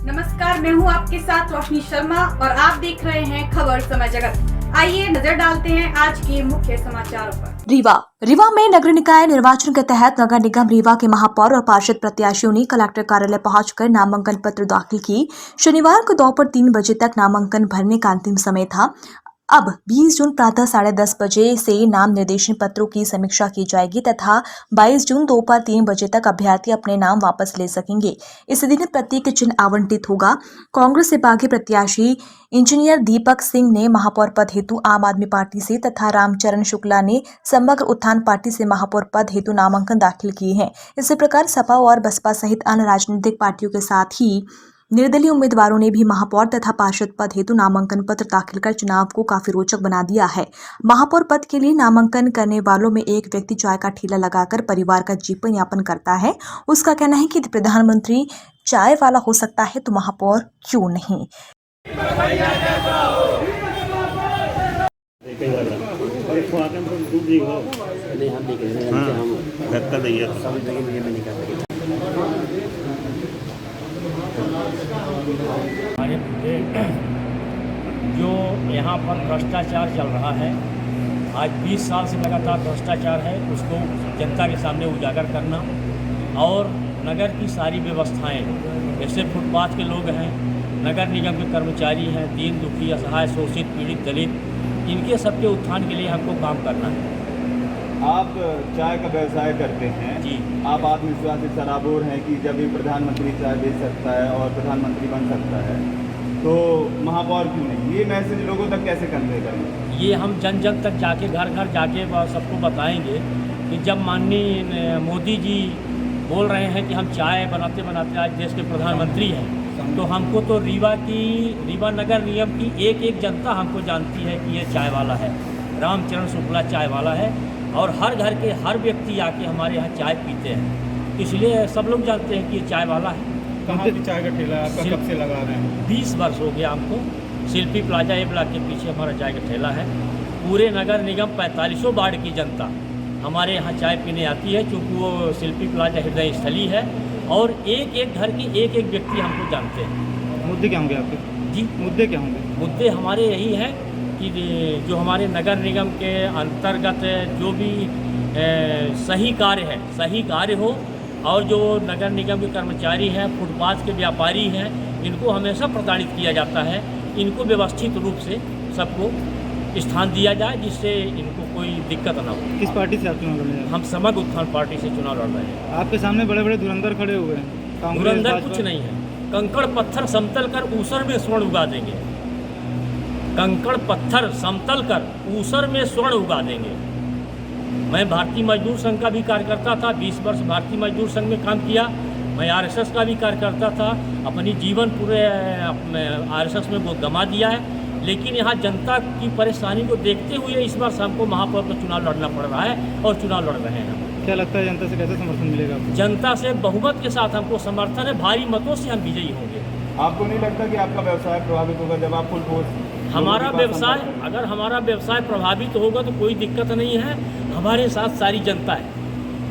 नमस्कार, मैं हूं आपके साथ रोशनी शर्मा और आप देख रहे हैं खबर समय जगत। आइए नजर डालते हैं आज के मुख्य समाचारों पर। रीवा में नगर निकाय निर्वाचन के तहत नगर निगम रीवा के महापौर और पार्षद प्रत्याशियों ने कलेक्टर कार्यालय पहुंचकर नामांकन पत्र दाखिल की। शनिवार को दोपहर 3 बजे तक नामांकन भरने का अंतिम समय था। अब 20 जून प्रातः 10:30 बजे से नाम निर्देशन पत्रों की समीक्षा की जाएगी तथा 22 जून दोपहर 3 बजे तक अभ्यर्थी अपने नाम वापस ले सकेंगे। इस दिन प्रतीक चिन्ह आवंटित होगा। कांग्रेस से बागी प्रत्याशी इंजीनियर दीपक सिंह ने महापौर पद हेतु आम आदमी पार्टी से तथा रामचरण शुक्ला ने समग्र उत्थान पार्टी से महापौर पद हेतु नामांकन दाखिल किए हैं। इसी प्रकार सपा और बसपा सहित अन्य राजनीतिक पार्टियों के साथ ही निर्दलीय उम्मीदवारों ने भी महापौर तथा पार्षद पद हेतु नामांकन पत्र दाखिल कर चुनाव को काफी रोचक बना दिया है। महापौर पद के लिए नामांकन करने वालों में एक व्यक्ति चाय का ठेला लगाकर परिवार का जीवन यापन करता है। उसका कहना है कि प्रधानमंत्री चाय वाला हो सकता है तो महापौर क्यों नहीं। हमारे मुद्दे जो यहाँ पर भ्रष्टाचार चल रहा है, आज 20 साल से लगातार भ्रष्टाचार है, उसको जनता के सामने उजागर करना और नगर की सारी व्यवस्थाएं, जैसे फुटपाथ के लोग हैं, नगर निगम के कर्मचारी हैं, दीन दुखी असहाय शोषित पीड़ित दलित, इनके सबके उत्थान के लिए हमको काम करना है। आप चाय का व्यवसाय करते हैं जी। आप आत्मविश्वासी सराबोर हैं कि जब भी प्रधानमंत्री चाय बेच सकता है और प्रधानमंत्री बन सकता है तो महापौर क्यों नहीं, ये मैसेज लोगों तक कैसे कन्वे करेंगे? ये हम जन जन तक जाके घर घर जाके सबको बताएंगे कि जब माननीय मोदी जी बोल रहे हैं कि हम चाय बनाते बनाते आज देश के प्रधानमंत्री हैं, तो हमको तो रीवा नगर निगम की एक एक जनता हमको जानती है कि ये चाय वाला है, रामचरण शुक्ला चाय वाला है। और हर घर के हर व्यक्ति आके हमारे यहाँ चाय पीते हैं, इसलिए सब लोग जानते हैं कि ये चाय वाला है। कहाँ की चाय का ठेला आपका कब से लगा रहे हैं? 20 वर्ष हो गया हमको। शिल्पी प्लाजा ए ब्लॉक के पीछे हमारा चाय का ठेला है। पूरे नगर निगम 45 वार्ड की जनता हमारे यहाँ चाय पीने आती है, क्योंकि वो शिल्पी प्लाजा हृदय स्थली है और एक एक घर की एक एक व्यक्ति हमको जानते हैं। मुद्दे क्या होंगे आपके? जी, मुद्दे क्या होंगे? मुद्दे हमारे यही हैं कि जो हमारे नगर निगम के अंतर्गत जो भी सही कार्य हो और जो नगर निगम के कर्मचारी हैं, फुटपाथ के व्यापारी हैं, इनको हमेशा प्रताड़ित किया जाता है। इनको व्यवस्थित रूप से सबको स्थान दिया जाए जिससे इनको कोई दिक्कत ना हो। किस पार्टी से आप चुनाव लड़ रहे हैं? हम समग्र उत्थान पार्टी से चुनाव लड़ रहे हैं। आपके सामने बड़े बड़े धुरंधर खड़े हुए हैं। धुरंधर कुछ नहीं है, कंकड़ पत्थर समतल कर ऊसर में स्वर्ण उगा देंगे। कंकड़ पत्थर समतल कर ऊसर में स्वर्ण उगा देंगे। मैं भारतीय मजदूर संघ का भी कार्यकर्ता था, 20 वर्ष भारतीय मजदूर संघ में काम किया। मैं आरएसएस का भी कार्यकर्ता था, अपनी जीवन पूरे आरएसएस में वो गंवा दिया है। लेकिन यहाँ जनता की परेशानी को देखते हुए इस बार हमको महापौर का चुनाव लड़ना पड़ रहा है और चुनाव लड़ रहे हैं। क्या लगता है जनता से कैसे समर्थन मिलेगा आपको? जनता से बहुमत के साथ हमको समर्थन है, भारी मतों से हम विजयी होंगे। आपको नहीं लगता कि आपका व्यवसाय प्रभावित होगा जब आप फुल फोर्स हमारा व्यवसाय, अगर हमारा व्यवसाय प्रभावित होगा तो कोई दिक्कत नहीं है। हमारे साथ सारी जनता है,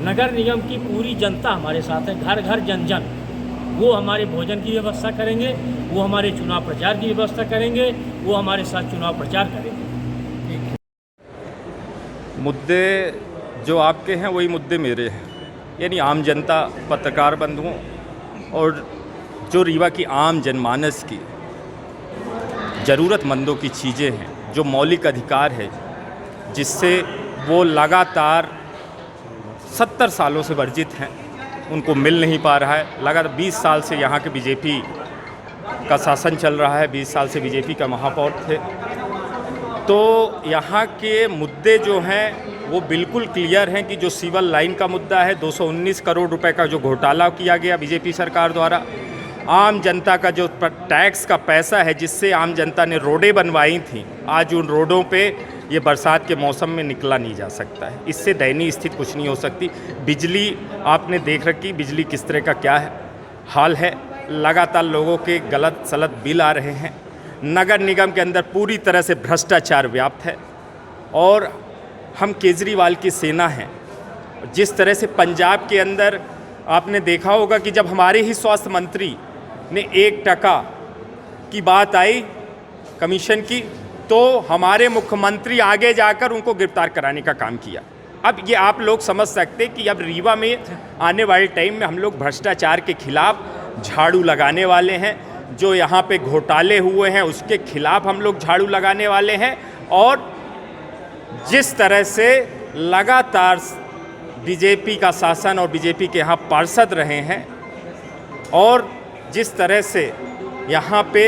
नगर निगम की पूरी जनता हमारे साथ है, घर घर जन जन। वो हमारे भोजन की व्यवस्था करेंगे, वो हमारे चुनाव प्रचार की व्यवस्था करेंगे, वो हमारे साथ चुनाव प्रचार करेंगे। मुद्दे जो आपके हैं वही मुद्दे मेरे हैं, यानी आम जनता, पत्रकार बंधुओं और जो रीवा की आम जनमानस की ज़रूरतमंदों की चीज़ें हैं, जो मौलिक अधिकार है, जिससे वो लगातार 70 सालों से वर्जित हैं, उनको मिल नहीं पा रहा है। लगातार 20 साल से यहाँ के बीजेपी का शासन चल रहा है, 20 साल से बीजेपी का महापौर थे। तो यहाँ के मुद्दे जो हैं वो बिल्कुल क्लियर हैं कि जो सिविल लाइन का मुद्दा है, 219 करोड़ रुपए का जो घोटाला किया गया बीजेपी सरकार द्वारा, आम जनता का जो टैक्स का पैसा है जिससे आम जनता ने रोडें बनवाई थी, आज उन रोडों पे ये बरसात के मौसम में निकला नहीं जा सकता है। इससे दयनीय स्थिति कुछ नहीं हो सकती। बिजली आपने देख रखी, बिजली किस तरह का क्या है हाल है, लगातार लोगों के गलत सलत बिल आ रहे हैं। नगर निगम के अंदर पूरी तरह से भ्रष्टाचार व्याप्त है और हम केजरीवाल की सेना हैं। जिस तरह से पंजाब के अंदर आपने देखा होगा कि जब हमारे ही स्वास्थ्य मंत्री ने 1% की बात आई कमीशन की, तो हमारे मुख्यमंत्री आगे जाकर उनको गिरफ्तार कराने का काम किया। अब ये आप लोग समझ सकते कि अब रीवा में आने वाले टाइम में हम लोग भ्रष्टाचार के खिलाफ झाड़ू लगाने वाले हैं। जो यहाँ पे घोटाले हुए हैं उसके खिलाफ हम लोग झाड़ू लगाने वाले हैं। और जिस तरह से लगातार बीजेपी का शासन और बीजेपी के यहाँ पार्षद रहे हैं और जिस तरह से यहाँ पे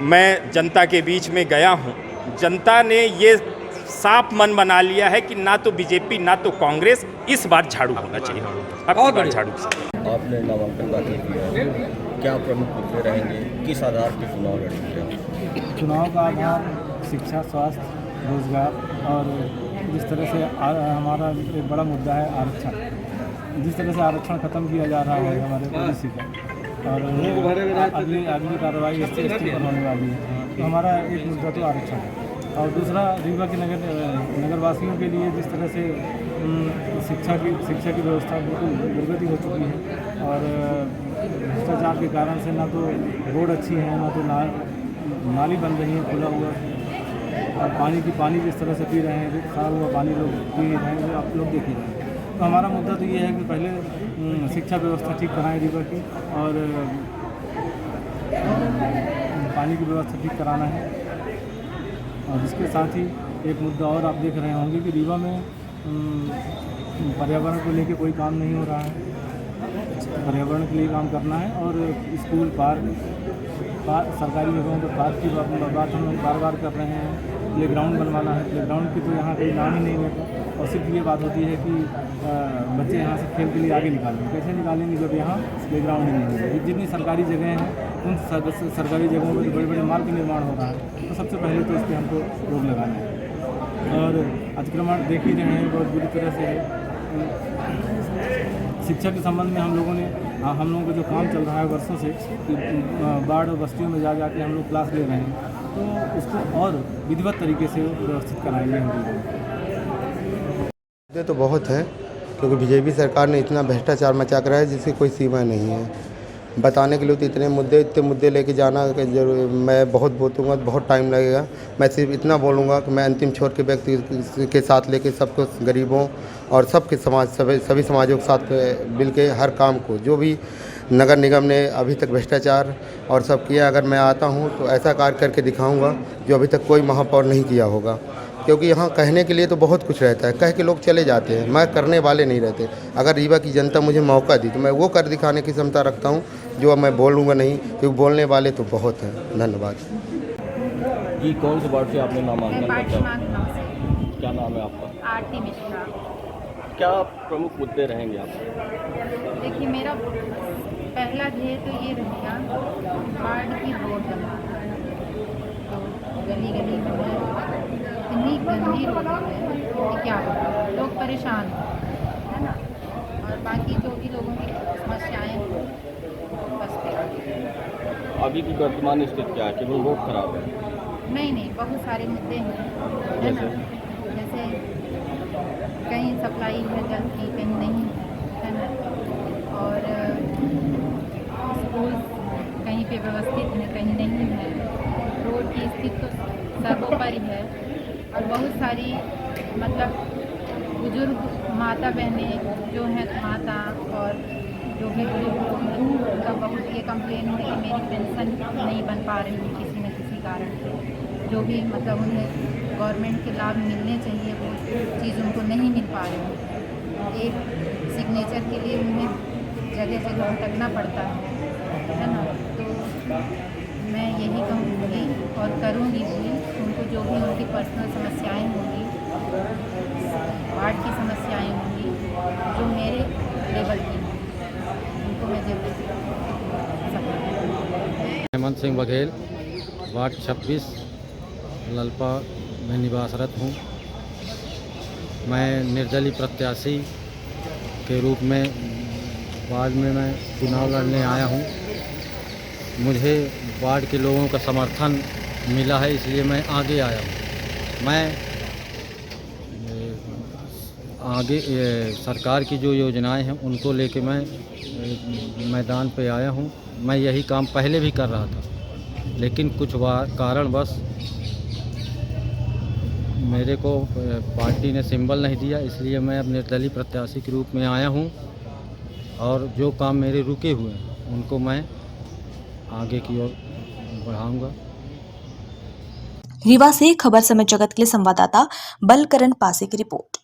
मैं जनता के बीच में गया हूँ, जनता ने ये साफ मन बना लिया है कि ना तो बीजेपी ना तो कांग्रेस, इस बार झाड़ू होना चाहिए। अब इस बार झाड़ू। आपने नामांकन दाखिल किया है, क्या प्रमुख मुद्दे रहेंगे, किस आधार पर चुनाव लड़ेंगे? चुनाव का आधार शिक्षा, स्वास्थ्य, रोजगार और जिस तरह से हमारा एक बड़ा मुद्दा है आरक्षण। जिस तरह से आरक्षण ख़त्म किया जा रहा है हमारे ओबीसी का, और अगली कार्रवाई SC ST पर होने वाली है, तो हमारा एक मुद्दा तो आरक्षण है। और दूसरा रीवा के नगरवासियों के लिए जिस तरह से शिक्षा की व्यवस्था बिल्कुल दुर्गति हो चुकी है और भ्रष्टाचार के कारण से ना तो रोड अच्छी है, ना तो नाली बन रही है खुला हुआ, और पानी जिस तरह से पी रहे हैं, सारा हुआ पानी लोग पी रहे हैं, आप लोग देख ही रहे हैं। तो हमारा मुद्दा तो ये है कि पहले शिक्षा व्यवस्था ठीक कराएं रीवा की, और पानी की व्यवस्था ठीक कराना है। और इसके साथ ही एक मुद्दा और आप देख रहे होंगे कि रीवा में पर्यावरण को लेकर कोई काम नहीं हो रहा है। पर्यावरण के लिए काम करना है, और स्कूल, पार्क सरकारी जगहों पर पार्क की बात हम बार बार कर रहे हैं। प्लेग्राउंड बनवाना है, प्लेग्राउंड की तो यहाँ कोई नाम ही नहीं लेता, और सिर्फ ये बात होती है कि बच्चे यहाँ से खेल के लिए आगे निकालेंगे। कैसे निकालेंगे जब यहाँ प्लेग्राउंड नहीं होगा? जितनी सरकारी जगह हैं उन सरकारी जगहों में बड़े बड़े मार्ग निर्माण हो रहा है, तो सबसे पहले तो इस पर हमको रोक लगाना है। और अतिक्रमण देख ही रहे हैं बहुत बुरी तरह से है। शिक्षा के संबंध में हम लोगों का जो काम चल रहा है वर्षों से, बाढ़ और बस्तियों में जा के हम लोग क्लास ले रहे हैं, तो उसको और विधिवत तरीके से व्यवस्थित कराएंगे हम लोग। तो बहुत है, क्योंकि बीजेपी सरकार ने इतना भ्रष्टाचार मचा कर है जिसकी कोई सीमा नहीं है। बताने के लिए तो इतने मुद्दे लेके जाना कि जरूर मैं बहुत बोलूँगा, बहुत टाइम लगेगा। मैं सिर्फ इतना बोलूँगा कि मैं अंतिम छोर के व्यक्ति के साथ लेके सबको, गरीबों और सबके समाज, सभी समाजों के साथ मिल के हर काम को, जो भी नगर निगम ने अभी तक भ्रष्टाचार और सब किया, अगर मैं आता हूँ तो ऐसा कार्य करके दिखाऊँगा जो अभी तक कोई महापौर नहीं किया होगा। क्योंकि यहाँ कहने के लिए तो बहुत कुछ रहता है, कह के लोग चले जाते हैं, मैं करने वाले नहीं रहते। अगर रीवा की जनता मुझे मौका दी तो मैं वो कर दिखाने की क्षमता रखता हूँ जो मैं बोलूँगा नहीं, क्योंकि बोलने वाले तो बहुत हैं। धन्यवाद जी। कौन से वार्ड से आपने नामांकन किया? से। क्या नाम है आपका? आरती मिश्रा। क्या प्रमुख मुद्दे रहेंगे आपके? देखिए, मेरा पहला ध्येय तो ये रहेगा, वार्ड की रोड बनवाना। तो गली गली में इतनी गंदी रोड है कि क्या होगा, लोग परेशान है ना। और बाकी जो भी लोगों की समस्याएं हैं बस पे। अभी की वर्तमान स्थिति क्या है? केवल रोड खराब है? नहीं, बहुत सारे मुद्दे हैं, है ना। जैसे कहीं सप्लाई है जल की, कहीं नहीं है ना। और स्कूल कहीं पे व्यवस्थित है, कहीं नहीं है। रोड की स्थिति तो सर्वोपरि है। और बहुत सारी मतलब बुजुर्ग माता बहनें जो हैं, माता और जो भी बुजुर्ग लोग हैं, उनका बहुत ये कंप्लेन है कि मेरी पेंशन नहीं बन पा रही है किसी न किसी कारण से। जो भी मतलब उन्हें गवर्नमेंट के लाभ मिलने चाहिए वो चीज़ उनको नहीं मिल पा रही है। एक सिग्नेचर के लिए उन्हें जगह जगह भटकना पड़ता है ना। तो मैं यही कहूँगी और करूँगी भी, उनको जो भी उनकी पर्सनल समस्याएं होंगी, वार्ड की समस्याएं होंगी, जो मेरे लेवल की, उनको मैं जरूर सकूँ। हेमंत सिंह बघेल, वार्ड 26, ललपा में निवासरत हूँ। मैं निर्दलीय प्रत्याशी के रूप में वार्ड में मैं चुनाव लड़ने आया हूँ। मुझे वार्ड के लोगों का समर्थन मिला है, इसलिए मैं आगे आया हूँ। मैं आगे सरकार की जो योजनाएं हैं उनको लेके मैं मैदान पे आया हूँ। मैं यही काम पहले भी कर रहा था, लेकिन कुछ कारणवश मेरे को पार्टी ने सिंबल नहीं दिया, इसलिए मैं अब निर्दलीय प्रत्याशी के रूप में आया हूँ और जो काम मेरे रुके हुए हैं उनको मैं आगे की ओर बढ़ाऊंगा। रीवा से खबर समय जगत के लिए संवाददाता बलकरण पासे की रिपोर्ट।